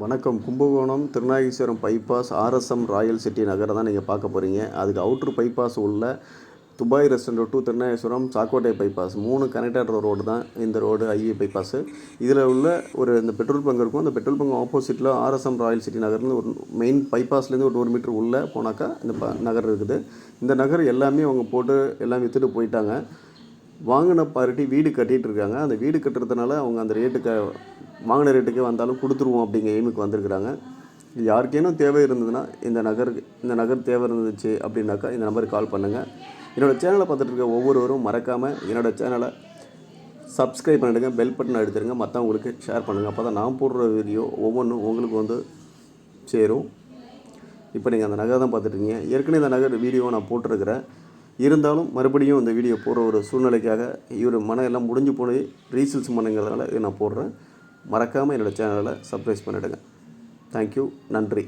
வணக்கம். Kumbakonam Thirunageswaram bypass RSM Royal city நகரை தான் நீங்கள் பார்க்க போகிறீங்க. அதுக்கு அவுட்ரு பைபாஸ் உள்ள Dubai restaurant to Thirunageswaram Sakkottai bypass 3 connector road தான் இந்த ரோடு ஹைவே பைபாஸு. இதில் உள்ள இந்த பெட்ரோல் பங்க் இருக்கும். அந்த பெட்ரோல் பங்க் ஆப்போசிட்டில் ஆர்எஸ்எம் ராயல் சிட்டி நகர்னு ஒரு மெயின் பைபாஸ்லேருந்து ஒரு 100 மீட்டர் உள்ளே போனாக்கா இந்த நகர் இருக்குது. இந்த நகர் எல்லாமே அவங்க போட்டு எல்லாம் விற்றுட்டு போயிட்டாங்க. வாங்கின பார்ட்டி வீடு கட்டிகிட்டு இருக்காங்க. அந்த வீடு கட்டுறதுனால அவங்க அந்த ரேட்டுக்கு வாங்கின ரேட்டுக்கே வந்தாலும் கொடுத்துருவோம் அப்படிங்கிற எய்முக்கு வந்திருக்கிறாங்க. யாருக்கேனும் தேவை இருந்ததுன்னா இந்த நகர் தேவை இருந்துச்சு அப்படின்னாக்கா இந்த நம்பருக்கு கால் பண்ணுங்கள். என்னோடய சேனலை பார்த்துட்டு இருக்க ஒவ்வொருவரும் மறக்காமல் என்னோடய சேனலை சப்ஸ்கிரைப் பண்ணிவிடுங்க, பெல் பட்டன் அழுத்திடுங்க, மற்றவங்களுக்கு ஷேர் பண்ணுங்கள். அப்போ தான் நான் போடுற வீடியோ ஒவ்வொன்றும் உங்களுக்கு சேரும். இப்போ நீங்கள் அந்த நகர் தான் பார்த்துட்ருக்கீங்க. ஏற்கனவே இந்த நகர் வீடியோவை நான் போட்டிருக்கிறேன். இருந்தாலும் மறுபடியும் இந்த வீடியோ போடுற ஒரு சூழ்நிலைக்காக மனம் எல்லாம் முடிஞ்சு போய் ரீசல்ஸ் பண்ணுங்கிறதுனால இதை நான் போடுறேன். மறக்காமல் என்னோடய சேனலை சப்ஸ்கிரைப் பண்ணிவிடுங்க. தேங்க்யூ. நன்றி.